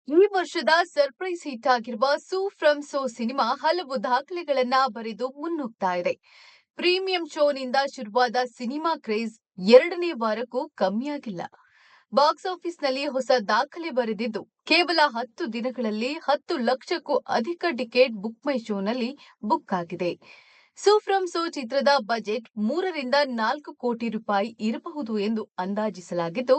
ಈ ವರ್ಷದ surprise hit ಆಗಿರುವ ಸೂ ಫ್ರಮ್ ಸೋ ಸಿನಿಮಾ ಹಲವು ದಾಖಲೆಗಳನ್ನ ಬರೆದು ಮುನ್ನುಗ್ತಾ ಇದೆ. ಪ್ರೀಮಿಯಂ ಶೋನಿಂದ ಶುರುವಾದ ಸಿನಿಮಾ ಕ್ರೇಜ್ ಎರಡನೇ ವಾರಕ್ಕೂ ಕಮ್ಮಿಯಾಗಿಲ್ಲ. ಬಾಕ್ಸ್ ಆಫೀಸ್ನಲ್ಲಿ ಹೊಸ ದಾಖಲೆ ಬರೆದಿದ್ದು, ಕೇವಲ 10 ದಿನಗಳಲ್ಲಿ 10 ಲಕ್ಷಕ್ಕೂ ಅಧಿಕ ಟಿಕೆಟ್ ಬುಕ್ ಮೈ ಶೋನಲ್ಲಿ ಬುಕ್ ಆಗಿದೆ. ಸೂ ಫ್ರಮ್ ಸೋ ಚಿತ್ರದ ಬಜೆಟ್ 3ರಿಂದ 4 ಕೋಟಿ ರೂಪಾಯಿ ಇರಬಹುದು ಎಂದು ಅಂದಾಜಿಸಲಾಗಿದ್ದು,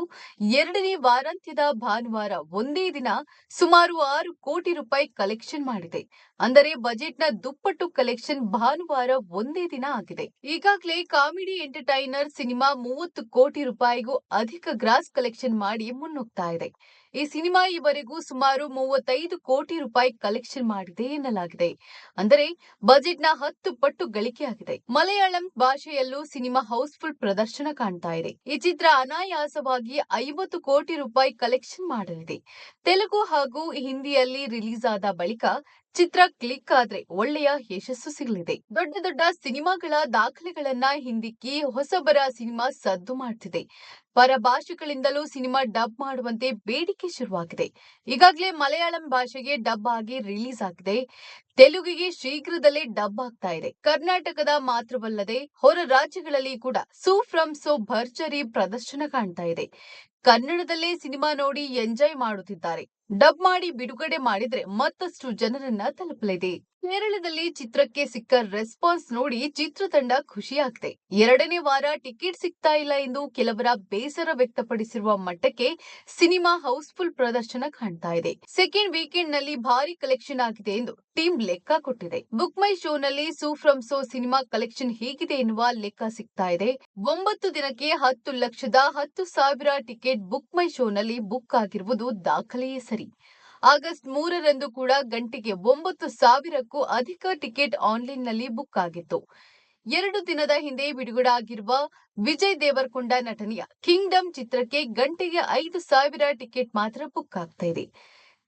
ಎರಡನೇ ವಾರಾಂತ್ಯದ ಭಾನುವಾರ ಒಂದೇ ದಿನ ಸುಮಾರು 6 ಕೋಟಿ ರೂಪಾಯಿ ಕಲೆಕ್ಷನ್ ಮಾಡಿದೆ. ಅಂದರೆ ಬಜೆಟ್ನ ದುಪ್ಪಟ್ಟು ಕಲೆಕ್ಷನ್ ಭಾನುವಾರ ಒಂದೇ ದಿನ ಆಗಿದೆ. ಈಗಾಗಲೇ ಕಾಮಿಡಿ ಎಂಟರ್ಟೈನರ್ ಸಿನಿಮಾ 30 ಕೋಟಿ ರೂಪಾಯಿಗೂ ಅಧಿಕ ಗ್ರಾಸ್ ಕಲೆಕ್ಷನ್ ಮಾಡಿ ಮುನ್ನುಗ್ತಾ ಇದೆ. ಈ ಸಿನಿಮಾ ಈವರೆಗೂ ಸುಮಾರು 35 ಕೋಟಿ ರೂಪಾಯಿ ಕಲೆಕ್ಷನ್ ಮಾಡಿದೆ ಎನ್ನಲಾಗಿದೆ. ಅಂದರೆ ಬಜೆಟ್ನ 10 ಪಟ್ಟು ಗಳಿಕೆಯಾಗಿದೆ. ಮಲಯಾಳಂ ಭಾಷೆಯಲ್ಲೂ ಸಿನಿಮಾ ಹೌಸ್ಫುಲ್ ಪ್ರದರ್ಶನ ಕಾಣ್ತಾ ಇದೆ. ಈ ಚಿತ್ರ ಅನಾಯಾಸವಾಗಿ 50 ಕೋಟಿ ರೂಪಾಯಿ ಕಲೆಕ್ಷನ್ ಮಾಡಲಿದೆ. ತೆಲುಗು ಹಾಗೂ ಹಿಂದಿಯಲ್ಲಿ ರಿಲೀಸ್ ಆದ ಬಳಿಕ ಚಿತ್ರ ಕ್ಲಿಕ್ ಆದ್ರೆ ಒಳ್ಳೆಯ ಯಶಸ್ಸು ಸಿಗಲಿದೆ. ದೊಡ್ಡ ದೊಡ್ಡ ಸಿನಿಮಾಗಳ ದಾಖಲೆಗಳನ್ನ ಹಿಂದಿಕ್ಕಿ ಹೊಸಬರ ಸಿನಿಮಾ ಸದ್ದು ಮಾಡ್ತಿದೆ. ಪರ ಭಾಷೆಗಳಿಂದಲೂ ಸಿನಿಮಾ ಡಬ್ ಮಾಡುವಂತೆ ಬೇಡಿಕೆ ಶುರುವಾಗಿದೆ. ಈಗಾಗಲೇ ಮಲಯಾಳಂ ಭಾಷೆಗೆ ಡಬ್ ಆಗಿ ರಿಲೀಸ್ ಆಗಿದೆ. ತೆಲುಗಿಗೆ ಶೀಘ್ರದಲ್ಲೇ ಡಬ್ ಆಗ್ತಾ ಇದೆ. ಕರ್ನಾಟಕದ ಮಾತ್ರವಲ್ಲದೆ ಹೊರ ರಾಜ್ಯಗಳಲ್ಲಿ ಕೂಡ ಸೂ ಫ್ರಮ್ ಸೋ ಭರ್ಜರಿ ಪ್ರದರ್ಶನ ಕಾಣ್ತಾ ಇದೆ. ಕನ್ನಡದಲ್ಲೇ ಸಿನಿಮಾ ನೋಡಿ ಎಂಜಾಯ್ ಮಾಡುತ್ತಿದ್ದಾರೆ. ಡಬ್ ಮಾಡಿ ಬಿಡುಗಡೆ ಮಾಡಿದ್ರೆ ಮತ್ತಷ್ಟು ಜನರನ್ನ ತಲುಪಲಿದೆ. ಕೇರಳದಲ್ಲಿ ಚಿತ್ರಕ್ಕೆ ಸಿಕ್ಕ ರೆಸ್ಪಾನ್ಸ್ ನೋಡಿ ಚಿತ್ರತಂಡ ಖುಷಿಯಾಗಿದೆ. ಎರಡನೇ ವಾರ ಟಿಕೆಟ್ ಸಿಗ್ತಾ ಇಲ್ಲ ಎಂದು ಕೆಲವರ ಬೇಸರ ವ್ಯಕ್ತಪಡಿಸಿರುವ ಮಟ್ಟಕ್ಕೆ ಸಿನಿಮಾ ಹೌಸ್ಫುಲ್ ಪ್ರದರ್ಶನ ಕಾಣ್ತಾ ಇದೆ. ಸೆಕೆಂಡ್ ವೀಕೆಂಡ್ ನಲ್ಲಿ ಭಾರಿ ಕಲೆಕ್ಷನ್ ಆಗಿದೆ ಎಂದು ಟೀಮ್ ಲೆಕ್ಕ ಕೊಟ್ಟಿದೆ. ಬುಕ್ ಮೈ ಶೋನಲ್ಲಿ ಸೂ ಫ್ರಮ್ ಸೋ ಸಿನಿಮಾ ಕಲೆಕ್ಷನ್ ಹೇಗಿದೆ ಎನ್ನುವ ಲೆಕ್ಕ ಸಿಗ್ತಾ ಇದೆ. 9 ದಿನಕ್ಕೆ 10,10,000 ಟಿಕೆಟ್ ಬುಕ್ ಮೈ ಶೋನಲ್ಲಿ ಬುಕ್ ಆಗಿರುವುದು ದಾಖಲೆಯೇ ಸರಿ. ಆಗಸ್ಟ್ 3ರಂದು ಕೂಡ ಗಂಟೆಗೆ 9,000ಕ್ಕೂ ಅಧಿಕ ಟಿಕೆಟ್ ಆನ್ಲೈನ್ನಲ್ಲಿ ಬುಕ್ ಆಗಿತ್ತು. 2 ದಿನದ ಹಿಂದೆ ಬಿಡುಗಡೆ ಆಗಿರುವ ವಿಜಯ್ ದೇವರಕೊಂಡ ನಟನೆಯ ಕಿಂಗ್ಡಮ್ ಚಿತ್ರಕ್ಕೆ ಗಂಟೆಗೆ 5,000 ಟಿಕೆಟ್ ಮಾತ್ರ ಬುಕ್ ಆಗ್ತಾ ಇದೆ.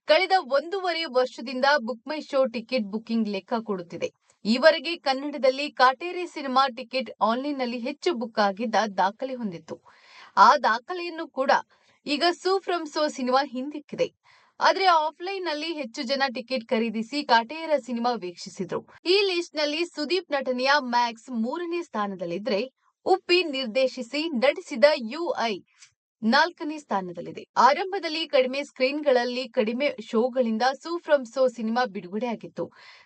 ಕಳೆದ 1.5 ವರ್ಷದಿಂದ ಬುಕ್ ಮೈ ಶೋ ಟಿಕೆಟ್ ಬುಕಿಂಗ್ ಲೆಕ್ಕ ಕೊಡುತ್ತಿದೆ. ಈವರೆಗೆ ಕನ್ನಡದಲ್ಲಿ ಕಾಟೇರಿ ಸಿನಿಮಾ ಟಿಕೆಟ್ ಆನ್ಲೈನ್ನಲ್ಲಿ ಹೆಚ್ಚು ಬುಕ್ ಆಗಿದ್ದ ದಾಖಲೆ ಹೊಂದಿತ್ತು. ಆ ದಾಖಲೆಯನ್ನು ಕೂಡ ಈಗ ಸೂ ಫ್ರಮ್ ಸೋ ಸಿನಿಮಾ ಹಿಂದಿಕ್ಕಿದೆ. ಆದ್ರೆ ಆಫ್ಲೈನ್ ನಲ್ಲಿ ಹೆಚ್ಚು ಜನ ಟಿಕೆಟ್ ಖರೀದಿಸಿ ಕಾಟೇರ ಸಿನಿಮಾ ವೀಕ್ಷಿಸಿದ್ರು. ಈ ಲಿಸ್ಟ್ ನಲ್ಲಿ ಸುದೀಪ್ ನಟನೆಯ ಮ್ಯಾಕ್ಸ್ 3ನೇ ಸ್ಥಾನದಲ್ಲಿದ್ರೆ, ಉಪ್ಪಿ ನಿರ್ದೇಶಿಸಿ ನಟಿಸಿದ UI 4ನೇ ಸ್ಥಾನದಲ್ಲಿದೆ. ಆರಂಭದಲ್ಲಿ ಕಡಿಮೆ ಸ್ಕ್ರೀನ್ಗಳಲ್ಲಿ ಕಡಿಮೆ ಶೋಗಳಿಂದ ಸೂ ಫ್ರಮ್ ಸೋ ಸಿನಿಮಾ ಬಿಡುಗಡೆಯಾಗಿತ್ತು.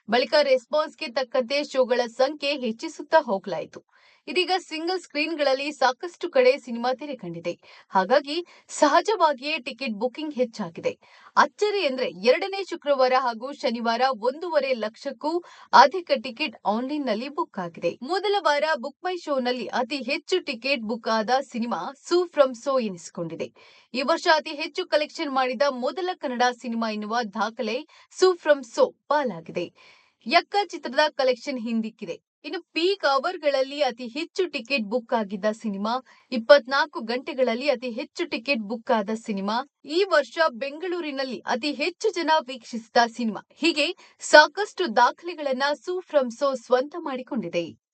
ಬಳಿಕ ರೆಸ್ಪಾನ್ಸ್ಗೆ ತಕ್ಕಂತೆ ಶೋಗಳ ಸಂಖ್ಯೆ ಹೆಚ್ಚಿಸುತ್ತಾ ಹೋಗಲಾಯಿತು. ಇದೀಗ ಸಿಂಗಲ್ ಸ್ಕ್ರೀನ್ಗಳಲ್ಲಿ ಸಾಕಷ್ಟು ಕಡೆ ಸಿನಿಮಾ ತೆರೆ ಕಂಡಿದೆ. ಹಾಗಾಗಿ ಸಹಜವಾಗಿಯೇ ಟಿಕೆಟ್ ಬುಕಿಂಗ್ ಹೆಚ್ಚಾಗಿದೆ. ಅಚ್ಚರಿ ಎಂದ್ರೆ ಎರಡನೇ ಶುಕ್ರವಾರ ಹಾಗೂ ಶನಿವಾರ 1.5 ಲಕ್ಷಕ್ಕೂ ಅಧಿಕ ಟಿಕೆಟ್ ಆನ್ಲೈನ್ ನಲ್ಲಿ ಬುಕ್ ಆಗಿದೆ. ಮೊದಲ ವಾರ ಬುಕ್ ಮೈ ಶೋನಲ್ಲಿ ಅತಿ ಹೆಚ್ಚು ಟಿಕೆಟ್ ಬುಕ್ ಆದ ಸಿನಿಮಾ ಸೂ ಫ್ರಮ್ ಸೋ ಎನಿಸಿಕೊಂಡಿದೆ. ಈ ವರ್ಷ ಅತಿ ಹೆಚ್ಚು ಕಲೆಕ್ಷನ್ ಮಾಡಿದ ಮೊದಲ ಕನ್ನಡ ಸಿನಿಮಾ ಎನ್ನುವ ದಾಖಲೆ ಸೂ ಫ್ರಮ್ ಸೋ ಪಾಲಾಗಿದೆ. ಯಕ್ಕ ಚಿತ್ರದ ಕಲೆಕ್ಷನ್ ಹಿಂದಿಕ್ಕಿದೆ. ಇನ್ನು ಪೀಕ್ ಅವರ್ಗಳಲ್ಲಿ ಅತಿ ಹೆಚ್ಚು ಟಿಕೆಟ್ ಬುಕ್ ಆಗಿದ್ದ ಸಿನಿಮಾ, 24 ಗಂಟೆಗಳಲ್ಲಿ ಅತಿ ಹೆಚ್ಚು ಟಿಕೆಟ್ ಬುಕ್ ಆದ ಸಿನಿಮಾ, ಈ ವರ್ಷ ಬೆಂಗಳೂರಿನಲ್ಲಿ ಅತಿ ಹೆಚ್ಚು ಜನ ವೀಕ್ಷಿಸಿದ ಸಿನಿಮಾ, ಹೀಗೆ ಸಾಕಷ್ಟು ದಾಖಲೆಗಳನ್ನ ಸೂ ಫ್ರಮ್ ಸೋ ಸ್ವಂತ ಮಾಡಿಕೊಂಡಿದೆ.